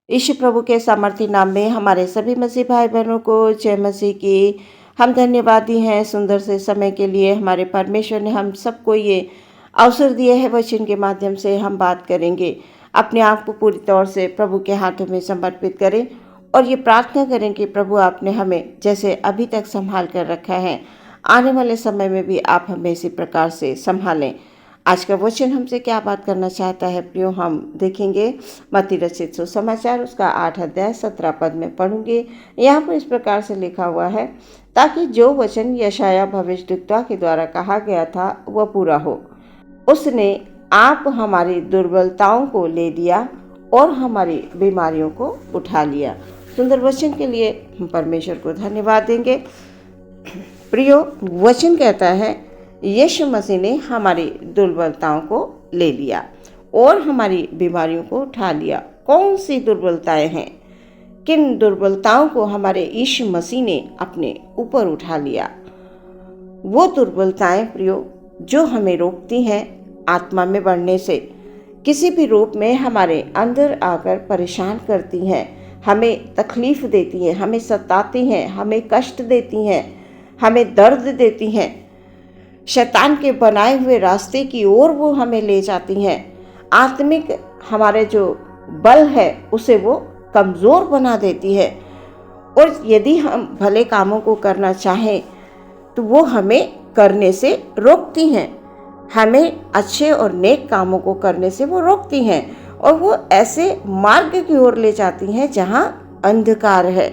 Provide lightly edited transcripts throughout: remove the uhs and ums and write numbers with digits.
यीशु प्रभु के सामर्थी नाम में हमारे सभी मसीह भाई बहनों को जय मसीह की। हम धन्यवादी हैं सुंदर से समय के लिए। हमारे परमेश्वर ने हम सबको ये अवसर दिया है, वचन के माध्यम से हम बात करेंगे। अपने आप को पूरी तौर से प्रभु के हाथों में समर्पित करें और ये प्रार्थना करें कि प्रभु आपने हमें जैसे अभी तक संभाल कर रखा है, आने वाले समय में भी आप हमें इसी प्रकार से संभालें। आज का वचन हमसे क्या बात करना चाहता है प्रियो, हम देखेंगे मत्ती रचित सुसमाचार उसका 8 अध्याय 17 पद में पढ़ूंगे। यहाँ पर इस प्रकार से लिखा हुआ है, ताकि जो वचन यशाया भविष्यद्वक्ता के द्वारा कहा गया था वह पूरा हो। उसने आप हमारी दुर्बलताओं को ले लिया और हमारी बीमारियों को उठा लिया। सुंदर वचन के लिए हम परमेश्वर को धन्यवाद देंगे। प्रियो, वचन कहता है यीशु मसीह ने हमारी दुर्बलताओं को ले लिया और हमारी बीमारियों को उठा लिया। कौन सी दुर्बलताएं हैं? किन दुर्बलताओं को हमारे यीशु मसीह ने अपने ऊपर उठा लिया? वो दुर्बलताएं प्रियो जो हमें रोकती हैं आत्मा में बढ़ने से, किसी भी रूप में हमारे अंदर आकर परेशान करती हैं, हमें तकलीफ देती हैं, हमें सताती हैं, हमें कष्ट देती हैं, हमें दर्द देती हैं। शैतान के बनाए हुए रास्ते की ओर वो हमें ले जाती हैं। आत्मिक हमारे जो बल है उसे वो कमज़ोर बना देती है और यदि हम भले कामों को करना चाहें तो वो हमें करने से रोकती हैं। हमें अच्छे और नेक कामों को करने से वो रोकती हैं और वो ऐसे मार्ग की ओर ले जाती हैं जहाँ अंधकार है।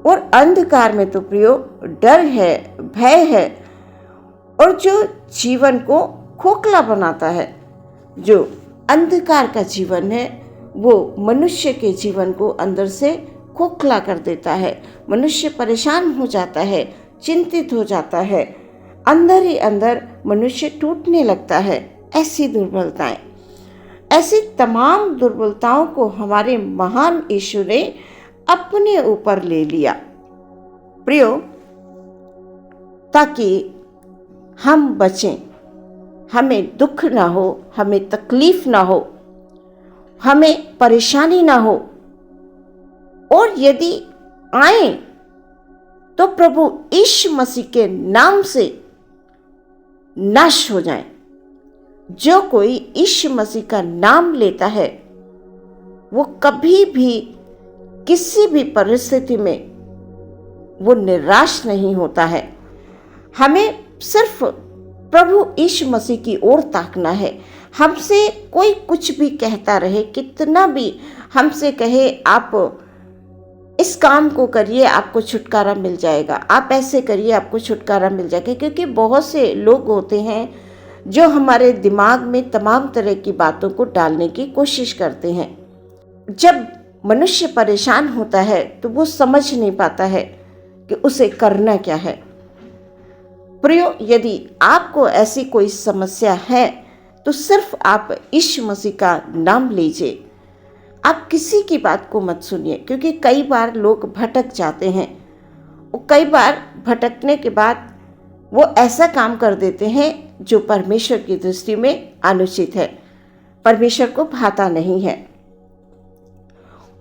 और अंधकार में तो प्रियो डर है, भय है और जो जीवन को खोखला बनाता है। जो अंधकार का जीवन है वो मनुष्य के जीवन को अंदर से खोखला कर देता है। मनुष्य परेशान हो जाता है, चिंतित हो जाता है, अंदर ही अंदर मनुष्य टूटने लगता है। ऐसी दुर्बलताएं, ऐसी तमाम दुर्बलताओं को हमारे महान यीशु ने अपने ऊपर ले लिया प्रियो, ताकि हम बचें, हमें दुख ना हो, हमें तकलीफ ना हो, हमें परेशानी ना हो और यदि आए तो प्रभु यीशु मसीह के नाम से नाश हो जाए। जो कोई यीशु मसीह का नाम लेता है वो कभी भी किसी भी परिस्थिति में वो निराश नहीं होता है। हमें सिर्फ प्रभु यीशु मसीह की ओर ताकना है। हमसे कोई कुछ भी कहता रहे, कितना भी हमसे कहे आप इस काम को करिए आपको छुटकारा मिल जाएगा, आप ऐसे करिए आपको छुटकारा मिल जाएगा, क्योंकि बहुत से लोग होते हैं जो हमारे दिमाग में तमाम तरह की बातों को डालने की कोशिश करते हैं। जब मनुष्य परेशान होता है तो वो समझ नहीं पाता है कि उसे करना क्या है। प्रियो, यदि आपको ऐसी कोई समस्या है तो सिर्फ आप यीशु मसीह का नाम लीजिए। आप किसी की बात को मत सुनिए, क्योंकि कई बार लोग भटक जाते हैं और कई बार भटकने के बाद वो ऐसा काम कर देते हैं जो परमेश्वर की दृष्टि में अनुचित है, परमेश्वर को भाता नहीं है।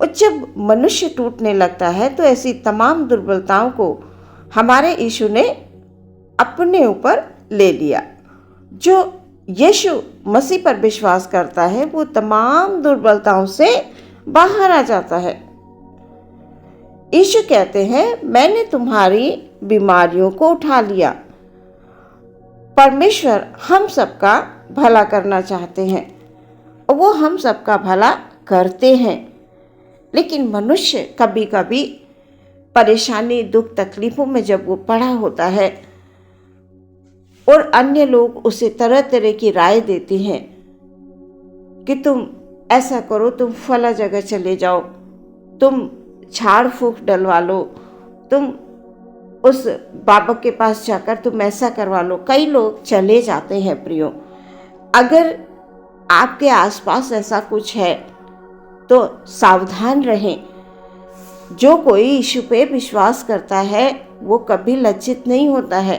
और जब मनुष्य टूटने लगता है तो ऐसी तमाम दुर्बलताओं को हमारे यीशु ने अपने ऊपर ले लिया। जो यीशु मसीह पर विश्वास करता है वो तमाम दुर्बलताओं से बाहर आ जाता है। यीशु कहते हैं, मैंने तुम्हारी बीमारियों को उठा लिया। परमेश्वर हम सबका भला करना चाहते हैं और वो हम सबका भला करते हैं, लेकिन मनुष्य कभी कभी परेशानी, दुख, तकलीफों में जब वो पड़ा होता है और अन्य लोग उसे तरह तरह की राय देते हैं कि तुम ऐसा करो, तुम फला जगह चले जाओ, तुम झाड़ फूक डलवा लो, तुम उस बाबा के पास जाकर तुम ऐसा करवा लो। कई लोग चले जाते हैं प्रियो। अगर आपके आसपास ऐसा कुछ है तो सावधान रहें। जो कोई यीशु पे विश्वास करता है वो कभी लज्जित नहीं होता है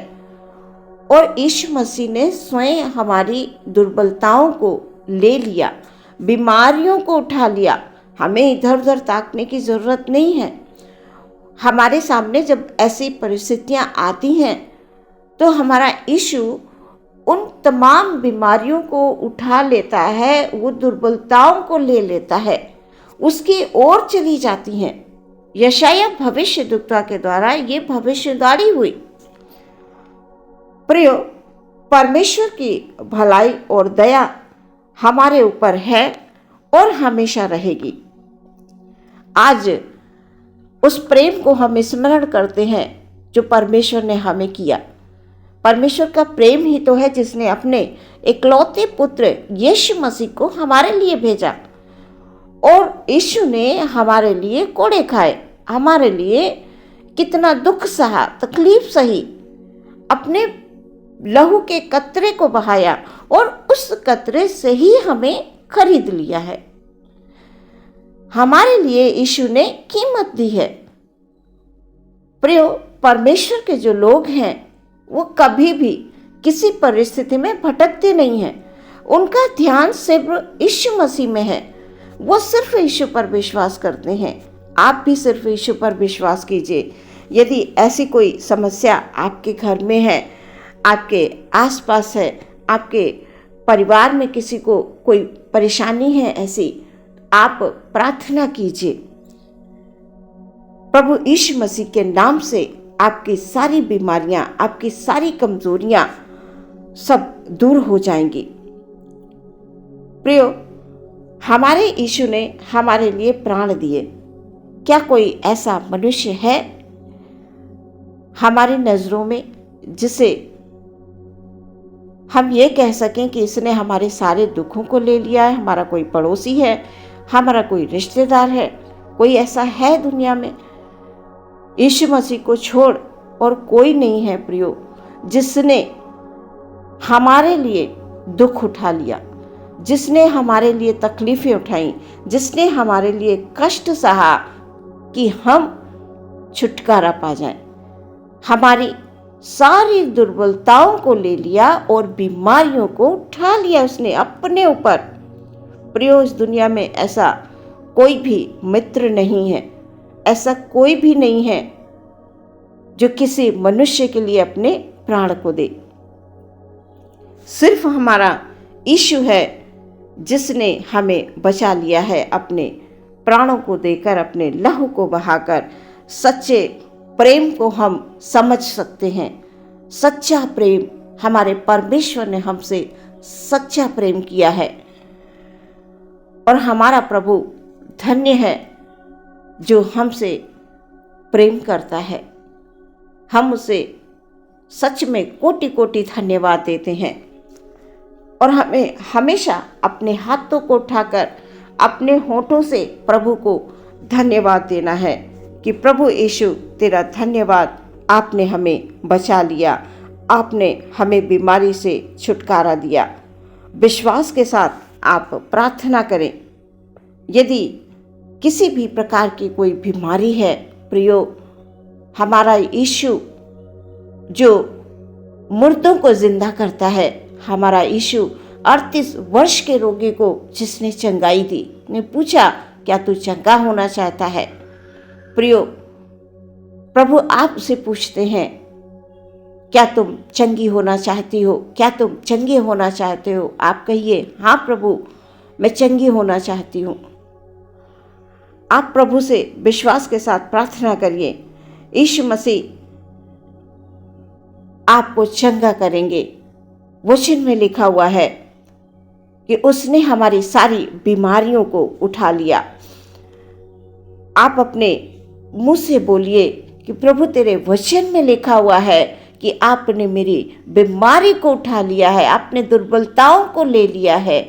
और यीशु मसीह ने स्वयं हमारी दुर्बलताओं को ले लिया, बीमारियों को उठा लिया, हमें इधर उधर ताकने की ज़रूरत नहीं है। हमारे सामने जब ऐसी परिस्थितियां आती हैं तो हमारा यीशु उन तमाम बीमारियों को उठा लेता है, वो दुर्बलताओं को ले लेता है, उसकी ओर चली जाती हैं। यशाया भविष्यद्वक्ता के द्वारा ये भविष्यवाणी हुई। प्रियो, परमेश्वर की भलाई और दया हमारे ऊपर है और हमेशा रहेगी। आज उस प्रेम को हम स्मरण करते हैं जो परमेश्वर ने हमें किया। परमेश्वर का प्रेम ही तो है जिसने अपने इकलौते पुत्र यीशु मसीह को हमारे लिए भेजा, और यीशु ने हमारे लिए कोड़े खाए, हमारे लिए कितना दुख सहा, तकलीफ सही, अपने लहू के कतरे को बहाया और उस कतरे से ही हमें खरीद लिया है। हमारे लिए यीशु ने कीमत दी है। प्रियो, परमेश्वर के जो लोग हैं वो कभी भी किसी परिस्थिति में भटकते नहीं हैं। उनका ध्यान सिर्फ यीशु मसीह में है। वो सिर्फ यीशु पर विश्वास करते हैं। आप भी सिर्फ यीशु पर विश्वास कीजिए। यदि ऐसी कोई समस्या आपके घर में है, आपके आसपास है, आपके परिवार में किसी को कोई परेशानी है, ऐसी आप प्रार्थना कीजिए। प्रभु यीशु मसीह के नाम से आपकी सारी बीमारियां, आपकी सारी कमजोरियां सब दूर हो जाएंगी। प्रियो, हमारे यीशु ने हमारे लिए प्राण दिए। क्या कोई ऐसा मनुष्य है हमारी नजरों में जिसे हम ये कह सकें कि इसने हमारे सारे दुखों को ले लिया है? हमारा कोई पड़ोसी है, हमारा कोई रिश्तेदार है, कोई ऐसा है दुनिया में? यीशु मसीह को छोड़ और कोई नहीं है प्रियो, जिसने हमारे लिए दुख उठा लिया, जिसने हमारे लिए तकलीफें उठाई, जिसने हमारे लिए कष्ट सहा कि हम छुटकारा पा जाएं। हमारी सारी दुर्बलताओं को ले लिया और बीमारियों को उठा लिया उसने अपने ऊपर। प्रियो, इस दुनिया में ऐसा कोई भी मित्र नहीं है, ऐसा कोई भी नहीं है जो किसी मनुष्य के लिए अपने प्राण को दे। सिर्फ हमारा यीशु है जिसने हमें बचा लिया है, अपने प्राणों को देकर, अपने लहू को बहाकर। सच्चे प्रेम को हम समझ सकते हैं। सच्चा प्रेम, हमारे परमेश्वर ने हमसे सच्चा प्रेम किया है और हमारा प्रभु धन्य है जो हमसे प्रेम करता है। हम उसे सच में कोटि कोटि धन्यवाद देते हैं और हमें हमेशा अपने हाथों को उठाकर अपने होठों से प्रभु को धन्यवाद देना है कि प्रभु यीशु, तेरा धन्यवाद, आपने हमें बचा लिया, आपने हमें बीमारी से छुटकारा दिया। विश्वास के साथ आप प्रार्थना करें। यदि किसी भी प्रकार की कोई बीमारी है प्रियो, हमारा यीशु जो मुर्दों को जिंदा करता है, हमारा यीशु 38 वर्ष के रोगी को जिसने चंगाई दी, ने पूछा क्या तू चंगा होना चाहता है? प्रियो, प्रभु आपसे पूछते हैं क्या तुम चंगी होना चाहती हो? क्या तुम चंगे होना चाहते हो? आप कहिए हाँ प्रभु, मैं चंगी होना चाहती हूँ। आप प्रभु से विश्वास के साथ प्रार्थना करिए। यीशु मसीह आपको चंगा करेंगे। वचन में लिखा हुआ है कि उसने हमारी सारी बीमारियों को उठा लिया। आप अपने मुंह से बोलिए कि प्रभु, तेरे वचन में लिखा हुआ है कि आपने मेरी बीमारी को उठा लिया है, आपने दुर्बलताओं को ले लिया है।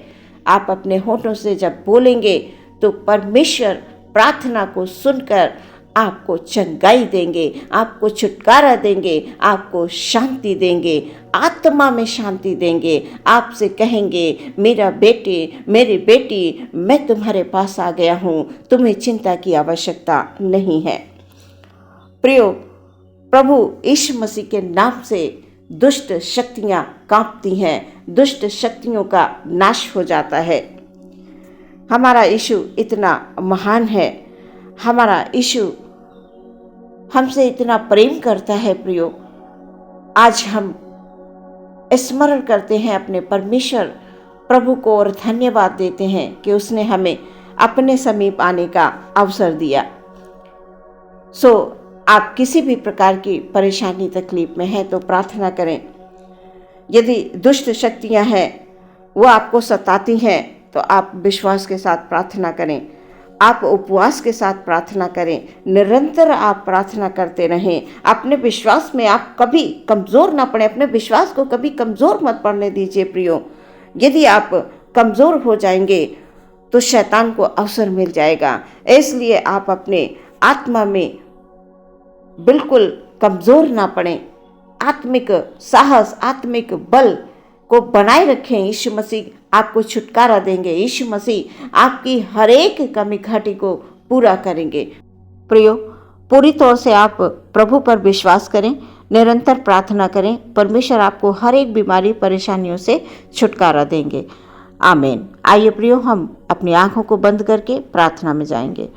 आप अपने होठों से जब बोलेंगे तो परमेश्वर प्रार्थना को सुनकर आपको चंगाई देंगे, आपको छुटकारा देंगे, आपको शांति देंगे, आत्मा में शांति देंगे। आपसे कहेंगे मेरा बेटे, मेरी बेटी, मैं तुम्हारे पास आ गया हूँ, तुम्हें चिंता की आवश्यकता नहीं है। प्रियो, प्रभु यीशु मसीह के नाम से दुष्ट शक्तियाँ कांपती हैं, दुष्ट शक्तियों का नाश हो जाता है। हमारा यीशु इतना महान है, हमारा यीशु हमसे इतना प्रेम करता है। प्रियो, आज हम स्मरण करते हैं अपने परमेश्वर प्रभु को और धन्यवाद देते हैं कि उसने हमें अपने समीप आने का अवसर दिया। आप किसी भी प्रकार की परेशानी तकलीफ में हैं तो प्रार्थना करें। यदि दुष्ट शक्तियां हैं वो आपको सताती हैं तो आप विश्वास के साथ प्रार्थना करें, आप उपवास के साथ प्रार्थना करें, निरंतर आप प्रार्थना करते रहें। अपने विश्वास में आप कभी कमज़ोर ना पड़े, अपने विश्वास को कभी कमज़ोर मत पड़ने दीजिए। प्रियो, यदि आप कमज़ोर हो जाएंगे तो शैतान को अवसर मिल जाएगा। इसलिए आप अपने आत्मा में बिल्कुल कमज़ोर ना पड़ें, आत्मिक साहस, आत्मिक बल को बनाए रखें। यीशु मसीह आपको छुटकारा देंगे, यीशु मसीह आपकी हर एक कमी घाटी को पूरा करेंगे। प्रियो, पूरी तौर से आप प्रभु पर विश्वास करें, निरंतर प्रार्थना करें, परमेश्वर आपको हर एक बीमारी परेशानियों से छुटकारा देंगे। आमीन। आइए प्रियो, हम अपनी आंखों को बंद करके प्रार्थना में जाएंगे।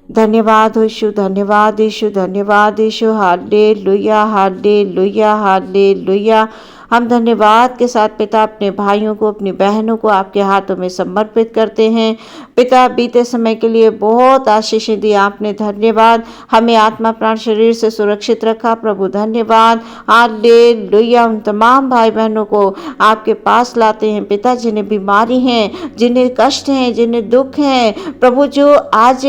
धन्यवाद यीशु, धन्यवाद यीशु, धन्यवाद यीशु। Hallelujah, hallelujah, hallelujah. हम धन्यवाद के साथ पिता अपने भाइयों को, अपनी बहनों को आपके हाथों में समर्पित करते हैं। पिता, बीते समय के लिए बहुत आशीषें दी आपने, धन्यवाद। हमें आत्मा प्राण शरीर से सुरक्षित रखा, प्रभु धन्यवाद। हालेलुया। उन तमाम भाई बहनों को आपके पास लाते हैं पिता, जिन्हें बीमारी हैं, जिन्हें कष्ट हैं, जिन्हें दुख हैं, प्रभु जो आज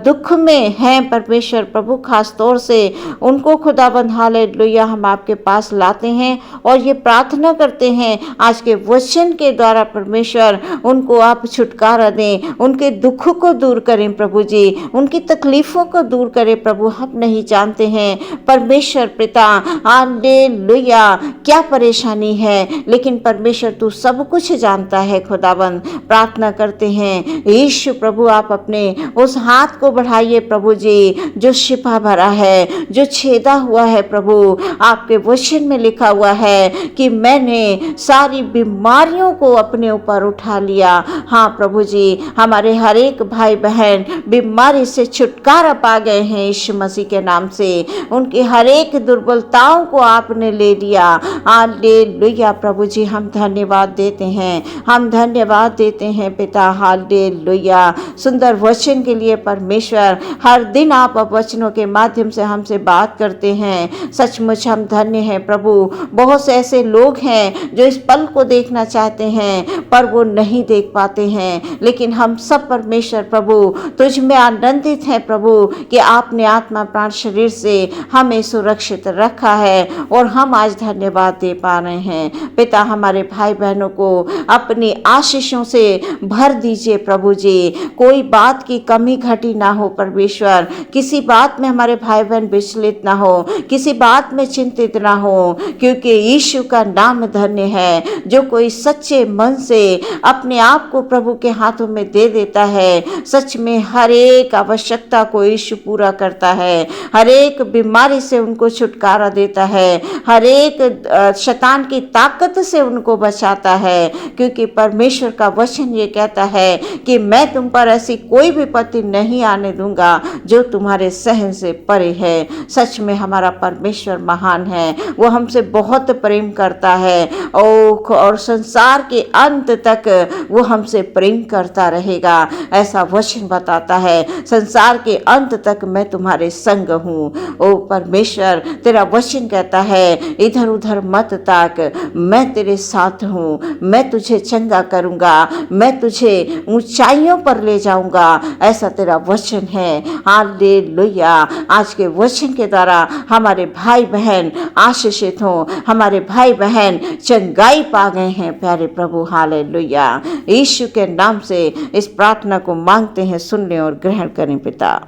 दुख में हैं परमेश्वर, प्रभु खास तौर से उनको खुदाबंद हालेलुया हम आपके पास लाते हैं और ये प्रार्थना करते हैं आज के वचन के द्वारा परमेश्वर उनको आप छुटकारा दें, उनके दुख को दूर करें प्रभु जी, उनकी तकलीफों को दूर करें प्रभु। हम नहीं जानते हैं परमेश्वर पिता हालेलुया क्या परेशानी है, लेकिन परमेश्वर तू सब कुछ जानता है खुदाबंद। प्रार्थना करते हैं यीशु प्रभु, आप अपने उस हाथ को बढ़ाइए प्रभु जी, जो शिफा भरा है, जो छेदा हुआ है प्रभु। आपके वचन में लिखा हुआ है कि मैंने सारी बीमारियों को अपने ऊपर उठा लिया। हाँ प्रभु जी, हमारे हर एक भाई बहन बीमारी से छुटकारा पा गए हैं यीशु मसीह के नाम से। उनकी हर एक दुर्बलताओं को आपने ले लिया। हालेलुया प्रभु जी, हम धन्यवाद देते हैं, हम धन्यवाद देते हैं पिता। हालेलुया। सुंदर वचन के लिए परमेश्वर, हर दिन आप वचनों के माध्यम से हमसे बात करते हैं। सचमुच हम धन्य हैं प्रभु। बहुत से ऐसे लोग हैं जो इस पल को देखना चाहते हैं पर वो नहीं देख पाते हैं, लेकिन हम सब परमेश्वर प्रभु तुझ में आनंदित हैं प्रभु कि आपने आत्मा प्राण शरीर से हमें सुरक्षित रखा है और हम आज धन्यवाद दे पा रहे हैं। पिता, हमारे भाई बहनों को अपनी आशीषों से भर दीजिए प्रभु जी। कोई बात की कमी घटी ना हो परमेश्वर, किसी बात में हमारे भाई बहन विचलित ना हो, किसी बात में चिंतित ना हो, क्योंकि यीशु का नाम धन्य है। जो कोई सच्चे मन से अपने आप को प्रभु के हाथों में दे देता है, सच में हर एक आवश्यकता को यीशु पूरा करता है, हर एक बीमारी से उनको छुटकारा देता है, हर एक शैतान की ताकत से उनको बचाता है, क्योंकि परमेश्वर का वचन ये कहता है कि मैं तुम पर ऐसी कोई विपत्ति नहीं आने दूंगा जो तुम्हारे सहन से परे है। सच में हमारा परमेश्वर महान है, वो हमसे बहुत प्रेम करता है और संसार के अंत तक वो हमसे प्रेम करता रहेगा। ऐसा वचन बताता है, संसार के अंत तक मैं तुम्हारे संग हूँ। ओ परमेश्वर, तेरा वचन कहता है इधर उधर मत ताक, मैं तेरे साथ हूँ, मैं तुझे चंगा करूँगा, मैं तुझे ऊंचाइयों पर ले जाऊँगा। ऐसा तेरा वचन है। हालेलुया। आज के वचन के द्वारा हमारे भाई बहन आशीषित हों, हमारे भाई बहन चंगाई पा गए हैं प्यारे प्रभु। हालेलुया। यीशु के नाम से इस प्रार्थना को मांगते हैं, सुन लें और ग्रहण करें पिता।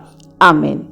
आमीन।